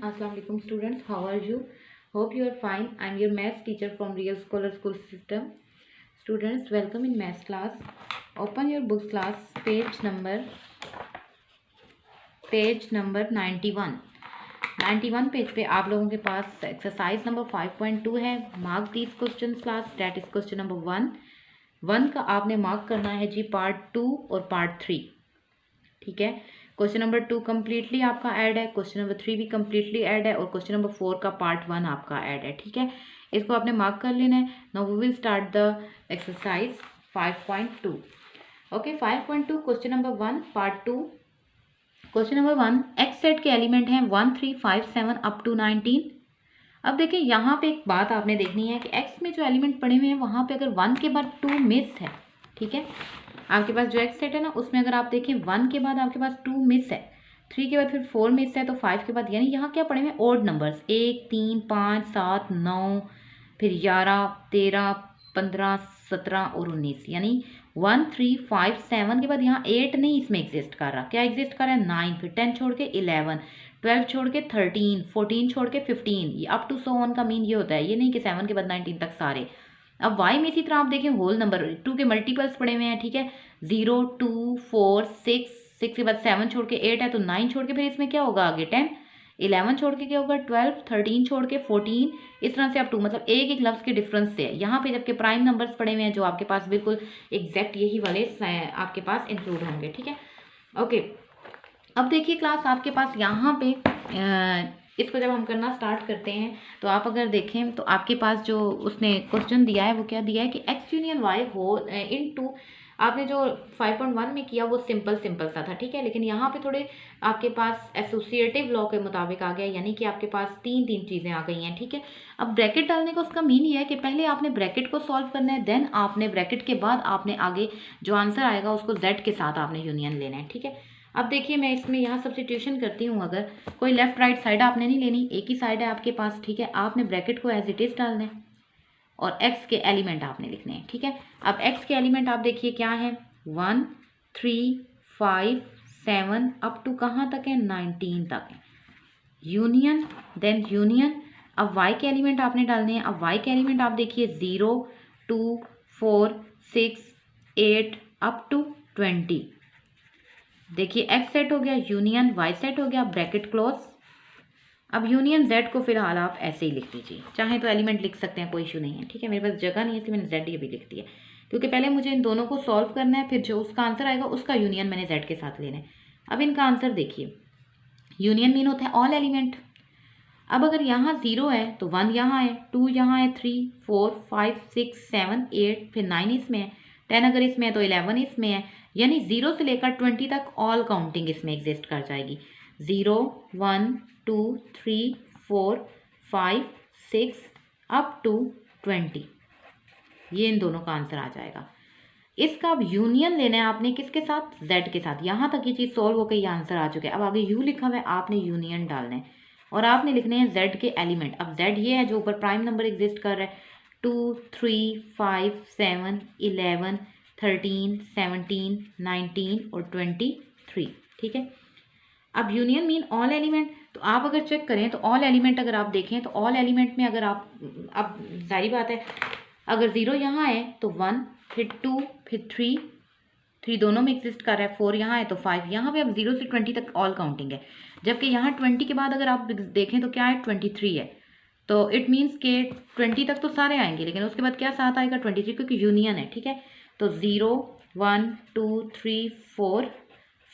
Assalamu alaikum students, how are you? Hope you are fine. I am your maths teacher from Real Scholar School System. Students, welcome in maths class. Open your books class, page number 91. 91 page पे आप लोगों के पास exercise number 5.2 है. Mark these question class. That is question number 1 का आपने mark करना है जी part 2 और पार्ट 3. ठीक है. क्वेश्चन नंबर 2 कम्प्लीटली आपका ऐड है, क्वेश्चन नंबर 3 भी कम्प्लीटली ऐड है और क्वेश्चन नंबर 4 का पार्ट 1 आपका ऐड है. ठीक है, इसको आपने मार्क कर लेना है. Now we will start the exercise 5.2. Okay, 5.2 question number 1 part 2. Question number 1, X set के एलिमेंट हैं 1, 3, 5, 7 अप टू 19. अब देखिए यहाँ पे एक बात आपने देखनी है कि एक्स में जो एलिमेंट पड़े हुए हैं वहाँ पे अगर 1 के बाद 2 मिस है. ठीक है, आपके पास जो एक्स सेट है ना उसमें अगर आप देखें 1 के बाद आपके पास 2 मिस है, 3 के बाद फिर 4 मिस है, तो 5 के बाद यानी यहाँ क्या पड़े हुए ओड नंबर्स 1, 3, 5, 7, 9, फिर 11, 13, 15, 17 और 19. यानी 1, 3, 5, 7 के बाद यहाँ 8 नहीं इसमें एग्जिस्ट कर रहा. क्या एग्जिस्ट कर रहा है? 9, फिर 10 छोड़ के 11, 12 छोड़ के 13, 14 छोड़ के 15. ये अप टू सो ऑन का मीन ये होता है, ये नहीं कि 7 के बाद 19 तक सारे. अब y में इसी तरह आप देखें होल नंबर 2 के मल्टीपल्स पड़े हुए हैं. ठीक है, 0, 2, 4, 6 के बाद 7 छोड़ के 8 है तो 9 छोड़ के फिर इसमें क्या होगा आगे 10, 11 छोड़ के क्या होगा 12, 13 छोड़ के 14, इस तरह से आप 2 मतलब एक एक लफ्ज़ के डिफरेंस से है यहाँ पे. जबकि प्राइम नंबर्स पड़े हुए हैं जो आपके पास बिल्कुल एग्जैक्ट यही वाले आपके पास इंक्लूड होंगे. ठीक है, ओके. अब देखिए क्लास आपके पास यहाँ पे इसको जब हम करना स्टार्ट करते हैं तो आप अगर देखें तो आपके पास जो उसने क्वेश्चन दिया है वो क्या दिया है कि एक्स यूनियन वाई हो इन टू. आपने जो 5.1 में किया वो सिंपल सा था. ठीक है, लेकिन यहाँ पे थोड़े आपके पास एसोसिएटिव लॉ के मुताबिक आ गया, यानी कि आपके पास तीन चीज़ें आ गई हैं. ठीक है, अब ब्रैकेट डालने का उसका मीन ये है कि पहले आपने ब्रैकेट को सॉल्व करना है, देन आपने ब्रैकेट के बाद आपने आगे जो आंसर आएगा उसको जेड के साथ आपने यूनियन लेना है. ठीक है, अब देखिए मैं इसमें यहाँ सब्स्टिट्यूशन करती हूँ. अगर कोई लेफ्ट राइट साइड आपने नहीं लेनी, एक ही साइड है आपके पास. ठीक है, आपने ब्रैकेट को एज इट इज डालना है और x के एलिमेंट आपने लिखने हैं. ठीक है, अब x के एलिमेंट आप देखिए क्या है 1, 3, 5, 7 अप टू कहाँ तक है 19 तक है. Union, then union. अब y के एलिमेंट आपने डालने हैं. अब y के एलिमेंट आप देखिए 0, 2, 4, 6, 8 अप टू 20. देखिए x सेट हो गया, यूनियन y सेट हो गया, ब्रैकेट क्लोज. अब यूनियन z को फिलहाल आप ऐसे ही लिख लीजिए, चाहे तो एलिमेंट लिख सकते हैं, कोई इशू नहीं है. ठीक है, मेरे पास जगह नहीं है इसलिए मैंने z ये भी लिख दिया, क्योंकि पहले मुझे इन दोनों को सॉल्व करना है, फिर जो उसका आंसर आएगा उसका यूनियन मैंने z के साथ लेना है. अब इनका आंसर देखिए, यूनियन मीन होता है ऑल एलिमेंट. अब अगर यहाँ 0 है तो 1 यहाँ है, 2 यहाँ है, 3, 4, 5, 6, 7, 8, फिर 9 इसमें है, 10 अगर इसमें है तो 11 इसमें है. यानी 0 से लेकर 20 तक ऑल काउंटिंग इसमें एग्जिस्ट कर जाएगी. 0, 1, 2, 3, 4, 5, 6 अप टू 20. ये इन दोनों का आंसर आ जाएगा. इसका अब यूनियन लेना है आपने किसके साथ? z के साथ. यहाँ तक ये चीज़ सॉल्व होकर ये आंसर आ चुका है. अब आगे u लिखा हुआ है, आपने यूनियन डालना है और आपने लिखने हैं z के एलिमेंट. अब z ये है जो ऊपर प्राइम नंबर एग्जिस्ट कर रहा है 2, 3, 5, 7, 11, 13, 17, 19 और 23. ठीक है, अब यूनियन मीन ऑल एलिमेंट. तो आप अगर चेक करें तो ऑल एलिमेंट अगर आप देखें तो ऑल एलिमेंट में अगर आप, अब जाहिर बात है अगर 0 यहाँ है तो 1, फिर 2, फिर 3 दोनों में एग्जिस्ट कर रहा है, 4 यहाँ है तो 5. यहाँ पे अब 0 से 20 तक ऑल काउंटिंग है, जबकि यहाँ 20 के बाद अगर आप देखें तो क्या है 23 है. तो इट मीन्स के 20 तक तो सारे आएंगे, लेकिन उसके बाद क्या साथ आएगा 23, क्योंकि यूनियन है. ठीक है, तो 0, 1, 2, 3, 4,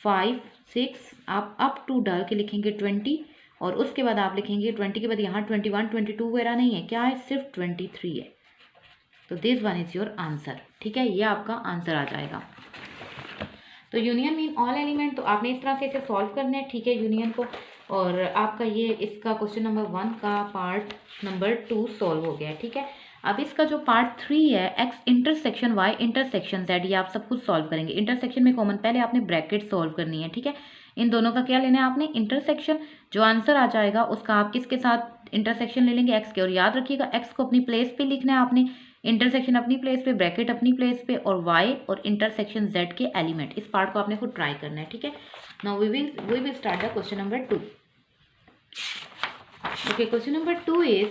5, 6 आप अप टू डाल के लिखेंगे 20 और उसके बाद आप लिखेंगे 20 के बाद यहाँ 21, 22 वगैरह नहीं है, क्या है सिर्फ 23 है. तो this one is your answer. ठीक है, ये आपका आंसर आ जाएगा. तो यूनियन मीन ऑल एलिमेंट. तो आपने इस तरह से इसे सॉल्व करना है. ठीक है, यूनियन को. और आपका ये इसका क्वेश्चन नंबर 1 का पार्ट नंबर 2 सॉल्व हो गया है. ठीक है, अब इसका जो पार्ट 3 है x intersection Y intersection Z, ये आप सब कुछ सॉल्व करेंगे. इंटरसेक्शन में कॉमन पहले आपने ब्रैकेट सॉल्व करनी है. ठीक है, इन दोनों का क्या लेना है आपने इंटरसेक्शन. जो आंसर आ जाएगा उसका आप किसके साथ इंटरसेक्शन ले लेंगे? एक्स के. और याद रखिएगा एक्स को अपनी प्लेस पे लिखना है आपने, इंटरसेक्शन अपनी प्लेस पे, ब्रैकेट अपनी प्लेस पे और वाई और इंटरसेक्शन जेड के एलिमेंट. इस पार्ट को आपने खुद ट्राई करना है. ठीक है, now we will start the question number 2. Okay, question number 2 is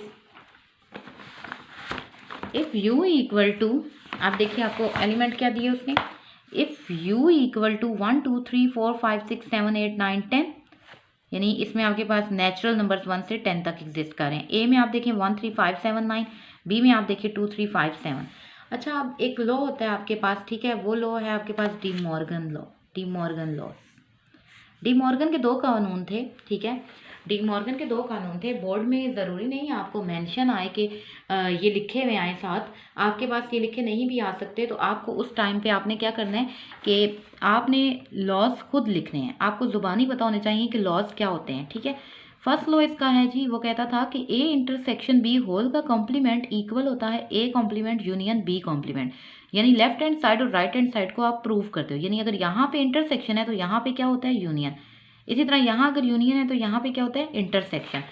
if u equal to, आप देखिए आपको एलिमेंट क्या दिए उसने, इफ u इक्वल टू 1 2 3 4 5 6 7 8 9 10, यानी इसमें आपके पास नेचुरल नंबर्स 1 से 10 तक एग्जिस्ट कर रहे हैं। ए में आप देखिए 1 3 5 7 9, बी में आप देखिए 2 3 5 7। अच्छा, अब एक लॉ होता है आपके पास, ठीक है, वो लॉ है आपके पास De Morgan law. De Morgan law, De Morgan के 2 कानून थे, ठीक है, डी मॉर्गन के 2 कानून थे। बोर्ड में ज़रूरी नहीं आपको मेंशन आए कि ये लिखे हुए आए साथ, आपके पास ये लिखे नहीं भी आ सकते। तो आपको उस टाइम पे आपने क्या करना है कि आपने लॉज खुद लिखने हैं, आपको ज़ुबानी पता होने चाहिए कि लॉज क्या होते हैं, ठीक है। फर्स्ट लॉ इसका है जी, वो कहता था कि ए इंटरसेक्शन बी होल का कॉम्प्लीमेंट इक्वल होता है A complement union B complement. यानी लेफ्ट हैंड साइड और राइट हैंड साइड को आप प्रूव करते हो, यानी अगर यहाँ पे इंटरसेक्शन है तो यहाँ पे क्या होता है, यूनियन। इसी तरह यहाँ अगर यूनियन है तो यहाँ पे क्या होता है, इंटरसेक्शन।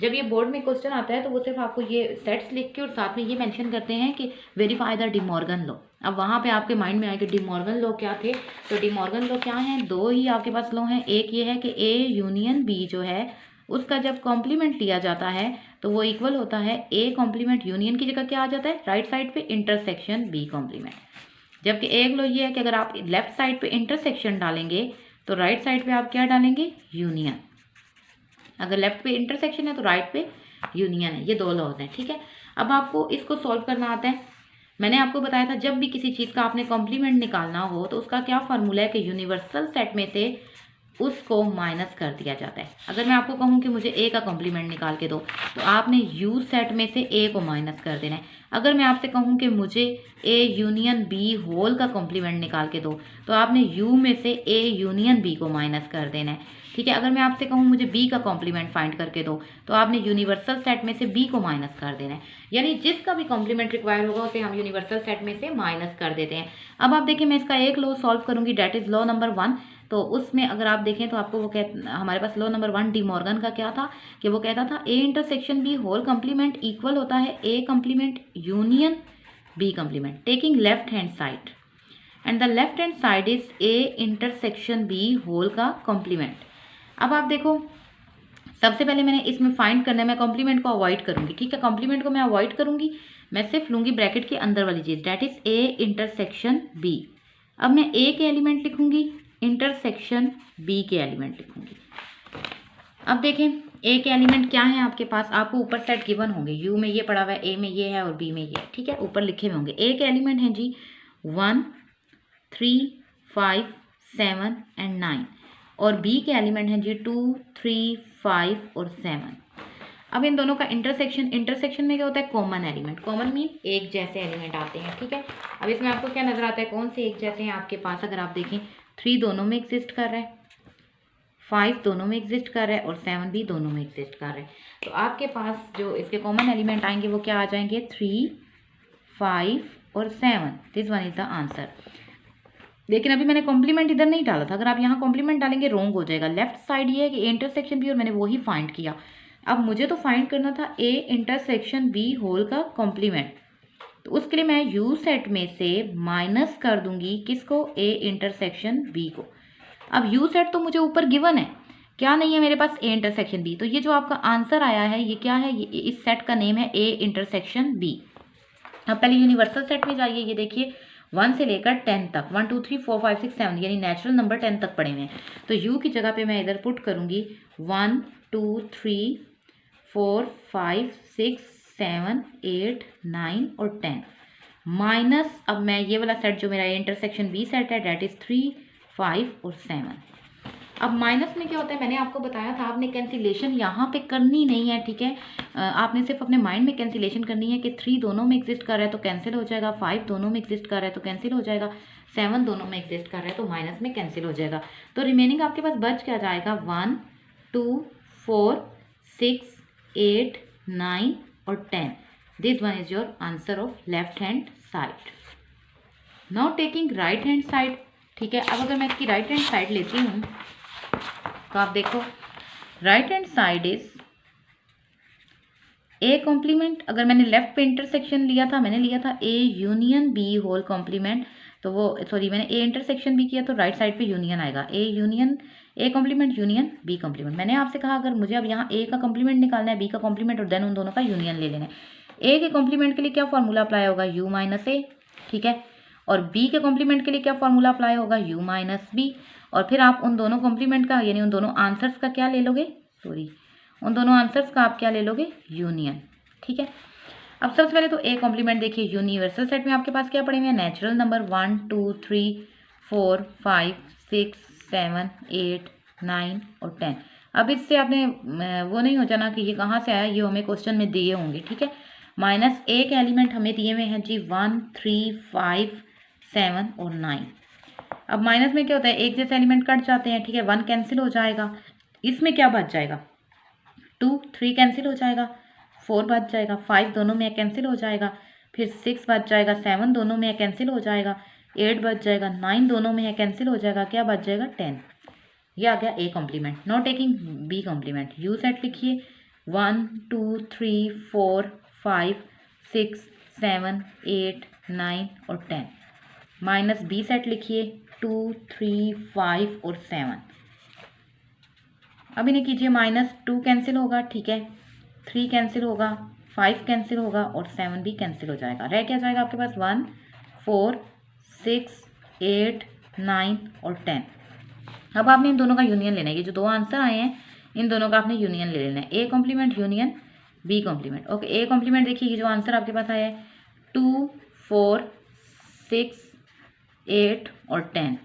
जब ये बोर्ड में क्वेश्चन आता है तो वो सिर्फ आपको ये सेट्स लिख के और साथ में ये मेंशन करते हैं कि verify the D Morgan law. अब वहाँ पे आपके माइंड में आए कि डी मॉर्गन लॉ क्या थे, तो डी मॉर्गन लॉ क्या है, 2 ही आपके पास लॉ हैं। एक ये है कि ए यूनियन बी जो है उसका जब कॉम्प्लीमेंट लिया जाता है तो वो इक्वल होता है ए कॉम्प्लीमेंट यूनियन की जगह क्या आ जाता है, राइट साइड पे इंटरसेक्शन बी कॉम्प्लीमेंट। जबकि एक लॉ ये है कि अगर आप लेफ्ट साइड पे इंटरसेक्शन डालेंगे तो राइट साइड पे आप क्या डालेंगे, यूनियन। अगर लेफ्ट पे इंटरसेक्शन है तो राइट पे यूनियन है। ये 2 लॉज हैं, ठीक है। अब आपको इसको सॉल्व करना आता है। मैंने आपको बताया था जब भी किसी चीज़ का आपने कॉम्प्लीमेंट निकालना हो तो उसका क्या फार्मूला है कि यूनिवर्सल सेट में से उसको माइनस कर दिया जाता है। अगर मैं आपको कहूँ कि मुझे ए का कॉम्प्लीमेंट निकाल के दो तो आपने यू सेट में से ए को माइनस कर देना है। अगर मैं आपसे कहूँ कि मुझे ए यूनियन बी होल का कॉम्प्लीमेंट निकाल के दो तो आपने यू में से ए यूनियन बी को माइनस कर देना है, ठीक है। अगर मैं आपसे कहूँ मुझे बी का कॉम्प्लीमेंट फाइंड करके दो तो आपने यूनिवर्सल सेट में से बी को माइनस कर देना है। यानी जिसका भी कॉम्प्लीमेंट रिक्वायर होगा उसे हम यूनिवर्सल सेट में से माइनस कर देते हैं। अब आप देखिए मैं इसका एक लॉ सॉल्व करूँगी, डेट इज़ लॉ नंबर 1। तो उसमें अगर आप देखें तो आपको वो हमारे पास लॉ नंबर 1 डी मॉर्गन का क्या था कि वो कहता था A intersection B whole complement equal होता है A complement union B complement taking left hand side and the left hand side is A intersection B whole का कॉम्प्लीमेंट। अब आप देखो सबसे पहले मैंने इसमें फाइंड करना है, मैं कॉम्प्लीमेंट को अवॉइड करूंगी, ठीक है, कॉम्प्लीमेंट को मैं अवॉइड करूंगी, मैं सिर्फ लूंगी ब्रैकेट के अंदर वाली चीज़, that is A intersection B. अब मैं ए के एलिमेंट लिखूंगी, इंटरसेक्शन बी के एलिमेंट लिखूंगी। अब देखें ए के एलिमेंट क्या है आपके पास, आपको ऊपर सेट गिवन होंगे, यू में ये पड़ा हुआ है, ए में ये है और बी में ये है, ठीक है, ऊपर लिखे हुए होंगे। ए के एलिमेंट हैं जी 1 3 5 7 एंड 9 और बी के एलिमेंट हैं जी 2 3 5 और 7। अब इन दोनों का इंटरसेक्शन में क्या होता है, कॉमन एलिमेंट, कॉमन मीन एक जैसे एलिमेंट आते हैं, ठीक है। अब इसमें आपको क्या नजर आता है, कौन से एक जैसे हैं आपके पास, अगर आप देखें 3 दोनों में एग्जिस्ट कर रहा है, 5 दोनों में एग्जिस्ट कर रहा है और 7 भी दोनों में एग्जिस्ट कर रहा है। तो आपके पास जो इसके कॉमन एलिमेंट आएंगे वो क्या आ जाएंगे, 3 5 और 7। This one is the answer. लेकिन अभी मैंने कॉम्प्लीमेंट इधर नहीं डाला था, अगर आप यहाँ कॉम्प्लीमेंट डालेंगे रॉन्ग हो जाएगा। लेफ्ट साइड ये है कि इंटरसेक्शन बी और मैंने वही फाइंड किया। अब मुझे तो फाइंड करना था ए इंटरसेक्शन बी होल का कॉम्प्लीमेंट, तो उसके लिए मैं यू सेट में से माइनस कर दूंगी किसको, ए इंटरसेक्शन बी को। अब यू सेट तो मुझे ऊपर गिवन है, क्या नहीं है मेरे पास, ए इंटरसेक्शन बी। तो ये जो आपका आंसर आया है ये क्या है, ये इस सेट का नेम है ए इंटरसेक्शन बी। अब पहले यूनिवर्सल सेट में जाइए, ये देखिए 1 से लेकर 10 तक 1 2 3 4 5 6 7 यानी नेचुरल नंबर 10 तक पड़े हुए हैं। तो यू की जगह पे मैं इधर पुट करूंगी 1 2 3 4 5 6 7 8 9 और 10 माइनस, अब मैं ये वाला सेट जो मेरा इंटरसेक्शन बी सेट है डेट इज 3 5 और 7। अब माइनस में क्या होता है, मैंने आपको बताया था आपने कैंसिलेशन यहाँ पे करनी नहीं है, ठीक है। आपने सिर्फ अपने माइंड में कैंसिलेशन करनी है कि 3 दोनों में एग्जिस्ट कर रहा है तो कैंसिल हो जाएगा, 5 दोनों में एग्जिस्ट कर रहा है तो कैंसिल हो जाएगा, 7 दोनों में एग्जिस्ट कर रहा है तो माइनस में कैंसिल हो जाएगा। तो रिमेनिंग आपके पास बच क्या जाएगा, 1 2 4 6 8 9 और 10। This one is your answer of left hand side. Now taking right hand side, ठीक है। अब अगर मैं इसकी राइट हैंड साइड लेती हूँ तो आप देखो right hand side is a complement, अगर मैंने लेफ्ट पे इंटरसेक्शन लिया था, मैंने लिया था A union B whole complement, तो वो सॉरी मैंने ए इंटरसेक्शन बी किया तो राइट साइड पे यूनियन आएगा, A union A complement union B complement. मैंने आपसे कहा अगर मुझे अब यहाँ ए का कॉम्प्लीमेंट निकालना है, बी का कॉम्प्लीमेंट और देन उन दोनों का यूनियन ले लेना है। ए के कॉम्प्लीमेंट के लिए क्या फॉर्मूला अप्लाई होगा, यू माइनस ए, ठीक है। और बी के कॉम्प्लीमेंट के लिए क्या फॉर्मूला अप्लाई होगा, यू माइनस बी। और फिर आप उन दोनों कॉम्प्लीमेंट का यानी उन दोनों आंसर्स का क्या ले लोगे, उन दोनों आंसर्स का आप क्या ले लोगे, यूनियन, ठीक है। अब सबसे पहले तो ए कॉम्प्लीमेंट देखिए, यूनिवर्सल सेट में आपके पास क्या पड़े हुए हैं, नेचुरल नंबर 1 2 3 4 5 6 7 8 9 और 10। अब इससे आपने वो नहीं हो जाना कि ये कहाँ से आया, ये हमें क्वेश्चन में दिए होंगे, ठीक है। माइनस ए के एलिमेंट हमें दिए हुए हैं जी 1 3 5 7 और 9। अब माइनस में क्या होता है, एक जैसे एलिमेंट कट जाते हैं, ठीक है, 1 कैंसिल हो जाएगा, इसमें क्या बच जाएगा, 2 3 कैंसिल हो जाएगा, 4 बच जाएगा, 5 दोनों में कैंसिल हो जाएगा, फिर 6 बच जाएगा, 7 दोनों में कैंसिल हो जाएगा, 8 बच जाएगा, 9 दोनों में कैंसिल हो जाएगा, क्या बच जाएगा 10। ये आ गया A complement. Not taking B complement, U set लिखिए 1 2 3 4 5 6 7 8 9 और 10। माइनस बी सेट लिखिए 2 3 5 और 7। अब इन्हें कीजिए, माइनस 2 कैंसिल होगा, ठीक है, 3 कैंसिल होगा, 5 कैंसिल होगा और 7 भी कैंसिल हो जाएगा। रह क्या जाएगा आपके पास 1 4 6 8 9 और 10। अब आपने इन दोनों का यूनियन लेना है, ये जो दो आंसर आए हैं इन दोनों का आपने यूनियन ले लेना है, A complement union B complement. Okay, A complement देखिए, ये जो आंसर आपके पास आया है 2 4 6 8 और 10।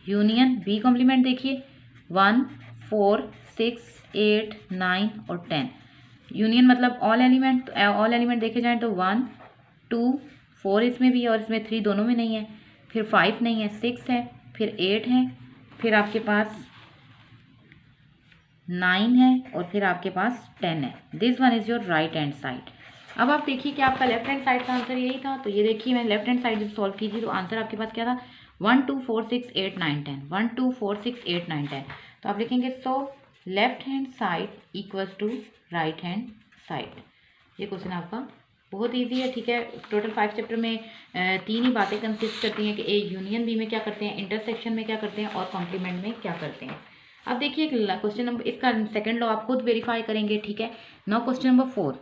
यूनियन बी कॉम्प्लीमेंट देखिए 1 4 6 8 9 और 10। यूनियन मतलब ऑल एलिमेंट, ऑल एलिमेंट देखे जाएं तो 1 2 4 इसमें भी है और इसमें 3 दोनों में नहीं है, फिर 5 नहीं है, 6 है, फिर 8 है, फिर आपके पास 9 है और फिर आपके पास 10 है। This one is your right hand side. अब आप देखिए कि आपका लेफ्ट हैंड साइड का आंसर यही था, तो ये देखिए मैंने लेफ्ट हैंड साइड जब सॉल्व की थी तो आंसर आपके पास क्या था 1 2 4 6 8 9 10, 1 2 4 6 8 9 10। तो आप लिखेंगे so left hand side equals to right hand side. ये क्वेश्चन आपका बहुत इजी है, ठीक है। टोटल 5 चैप्टर में 3 ही बातें कंसिस्ट करती हैं कि ए यूनियन बी में क्या करते हैं, इंटरसेक्शन में क्या करते हैं और कॉम्प्लीमेंट में क्या करते हैं। अब देखिए क्वेश्चन नंबर, इसका सेकंड लॉ आप खुद वेरीफाई करेंगे, ठीक है। Now question number 4,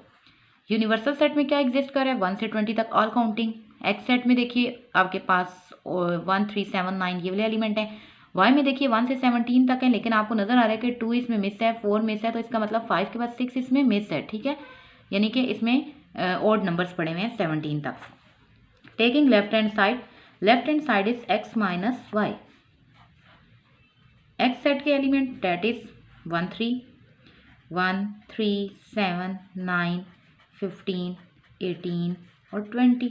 universal set में क्या एग्जिस्ट कर रहा है 1 से 20 तक ऑल काउंटिंग। एक्स सेट में देखिए आपके पास 1 3 7 9 ये वाले एलिमेंट हैं। वाई में देखिए 1 से 17 तक है, लेकिन आपको नजर आ रहा है कि 2 इसमें मिस है, 4 मिस है, तो इसका मतलब 5 के बाद 6 इसमें मिस है, ठीक है, यानी कि इसमें ऑड नंबर्स पड़े हुए हैं 17 तक। Taking left hand side is x minus y. X set के एलिमेंट डेट इज 1 3 7 9 15 18 और 20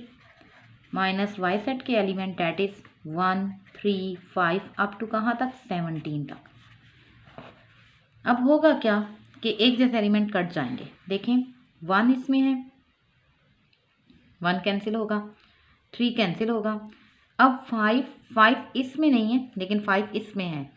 माइनस वाई सेट के element that is 1 3 5 up to कहाँ तक 17 तक। अब होगा क्या कि एक जैसे एलिमेंट कट जाएंगे, देखें 1 इसमें है, 1 कैंसिल होगा, 3 कैंसिल होगा। अब 5 इसमें नहीं है लेकिन 5 इसमें है।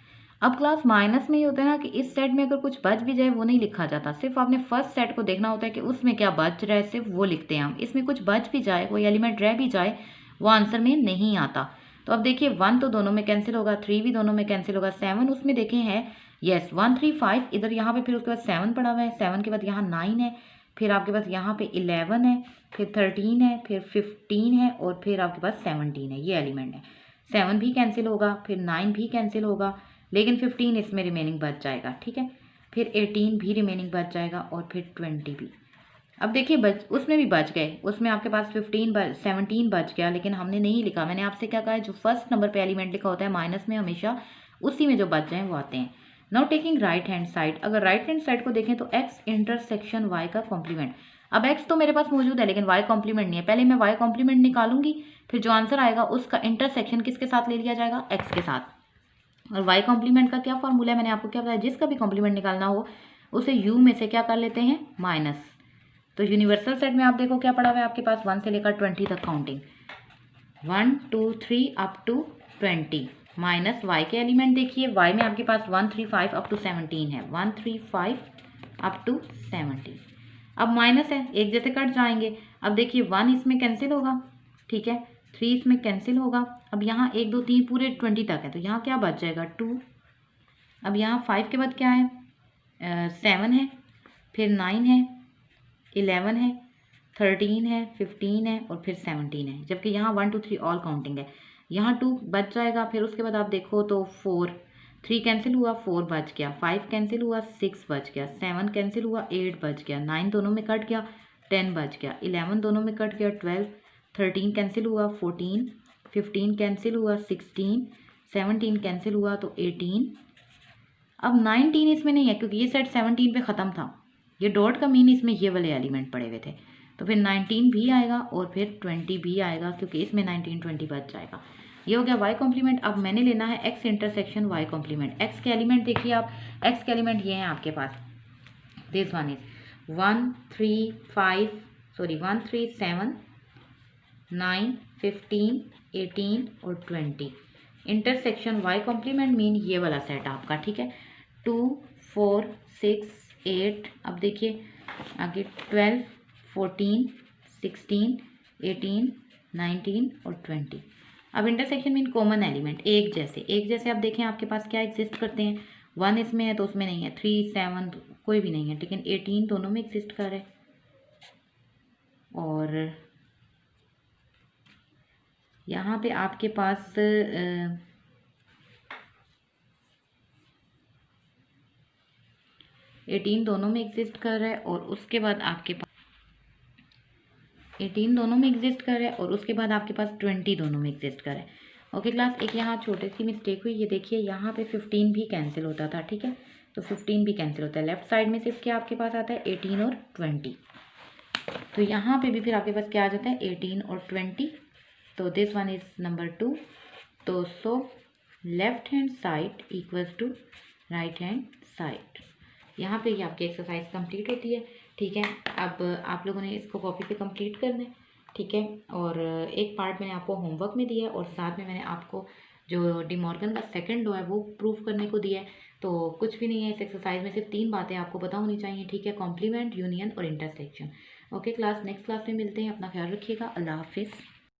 अब क्लास माइनस में ही होता है ना कि इस सेट में अगर कुछ बच भी जाए वो नहीं लिखा जाता, सिर्फ आपने फर्स्ट सेट को देखना होता है कि उसमें क्या बच रहा है, सिर्फ वो लिखते हैं हम। इसमें कुछ बच भी जाए, कोई एलिमेंट रह भी जाए, वो आंसर में नहीं आता। तो अब देखिए 1 तो दोनों में कैंसिल होगा, 3 भी दोनों में कैंसिल होगा, 7 उसमें देखें है, यस 1 3 5 इधर यहाँ पे, फिर उसके बाद 7 पड़ा हुआ है, 7 के बाद यहाँ 9 है, फिर आपके पास यहाँ पे 11 है, फिर 13 है, फिर 15 है और फिर आपके पास 17 है, ये एलिमेंट है। 7 भी कैंसिल होगा, फिर 9 भी कैंसिल होगा, लेकिन 15 इसमें रिमेनिंग बच जाएगा, ठीक है, फिर 18 भी रिमेनिंग बच जाएगा और फिर 20 भी। अब देखिए उसमें भी बच गए, उसमें आपके पास 17 बच गया, लेकिन हमने नहीं लिखा। मैंने आपसे क्या कहा है, जो फर्स्ट नंबर पे एलिमेंट लिखा होता है माइनस में हमेशा उसी में जो बच जाए वो आते हैं। Now taking right hand side, अगर राइट हैंड साइड को देखें तो x इंटरसेक्शन y का कॉम्प्लीमेंट। अब x तो मेरे पास मौजूद है लेकिन y कॉम्प्लीमेंट नहीं है, पहले मैं y कॉम्प्लीमेंट निकालूंगी, फिर जो आंसर आएगा उसका इंटरसेक्शन किसके साथ ले लिया जाएगा, x के साथ। और y कॉम्प्लीमेंट का क्या फॉर्मूला है, मैंने आपको क्या बताया, जिसका भी कॉम्प्लीमेंट निकालना हो उसे u में से क्या कर लेते हैं, माइनस। तो यूनिवर्सल सेट में आप देखो क्या पड़ा हुआ है आपके पास 1 से लेकर 20 तक counting, 1 2 3 up to 20। Minus y के एलिमेंट देखिए, y में आपके पास 1 3 5 अप टू 17 है, 1 3 5 अप टू 17। अब माइनस है, एक जैसे कट जाएंगे। अब देखिए 1 इसमें कैंसिल होगा, ठीक है, 3 इसमें कैंसिल होगा। अब यहाँ 1 2 3 पूरे 20 तक है, तो यहाँ क्या बच जाएगा 2। अब यहाँ 5 के बाद क्या है, 7 है, फिर 9 है, 11 है, 13 है, 15 है और फिर 17 है, जबकि यहाँ 1 2 3 ऑल काउंटिंग है। यहाँ 2 बच जाएगा, फिर उसके बाद आप देखो तो 4, 3 कैंसिल हुआ, 4 बच गया, 5 कैंसिल हुआ, 6 बच गया, 7 कैंसिल हुआ, 8 बच गया, 9 दोनों में कट गया, 10 बच गया, 11 दोनों में कट गया, 12, 13 कैंसिल हुआ, 14, 15 कैंसिल हुआ, 16, 17 कैंसिल हुआ तो 18। अब 19 इसमें नहीं है क्योंकि ये सेट 17 पे ख़त्म था, ये डॉट का मीन इसमें ये वाले एलिमेंट पड़े हुए थे, तो फिर 19 भी आएगा और फिर 20 भी आएगा क्योंकि इसमें 19 20 बच जाएगा। ये हो गया वाई कॉम्प्लीमेंट। अब मैंने लेना है x intersection y complement. X के एलिमेंट देखिए आप, एक्स के एलिमेंट ये हैं आपके पास, दिस वन इज 1 3 5 सॉरी 1 3 7 9 15 18 और 20। इंटरसेक्शन वाई कॉम्प्लीमेंट मीन ये वाला सेट आपका, ठीक है, 2 4 6 8। अब देखिए आगे 12 14 16 18 19 और 20। अब इंटरसेक्शन मीन कॉमन एलिमेंट, एक जैसे अब देखें आपके पास क्या एग्जिस्ट करते हैं, 1 इसमें है तो उसमें नहीं है, 3 7 कोई भी नहीं है, लेकिन 18 दोनों में एग्जिस्ट कर रहे हैं। और यहाँ पे आपके पास 18 दोनों में एग्जिस्ट कर रहा है और उसके बाद आपके पास 18 दोनों में एग्जिस्ट कर रहा है और उसके बाद आपके पास 20 दोनों में एग्जिस्ट कर रहा है। ओके क्लास, एक यहाँ छोटी सी मिस्टेक हुई, ये देखिए यहाँ पे 15 भी कैंसिल होता था, ठीक है, तो 15 भी कैंसिल होता है। लेफ्ट साइड में सिर्फ क्या आपके पास आता है 18 और 20, तो यहाँ पे भी फिर आपके पास क्या आ जाता है 18 और 20। तो दिस वन इज नंबर 2। तो so left hand side equals to right hand side. यहाँ पे ये आपकी एक्सरसाइज कंप्लीट होती है, ठीक है। अब आप लोगों ने इसको कॉपी पे कंप्लीट करना है, ठीक है, और एक पार्ट मैंने आपको होमवर्क में दिया है और साथ में मैंने आपको जो डी मॉर्गन का सेकंड लॉ है वो प्रूफ करने को दिया है। तो कुछ भी नहीं है इस एक्सरसाइज में, सिर्फ 3 बातें आपको पता होनी चाहिए, ठीक है, कॉम्प्लीमेंट, यूनियन और intersection. Okay class, next class में मिलते हैं, अपना ख्याल रखिएगा, अल्लाह हाफिज़।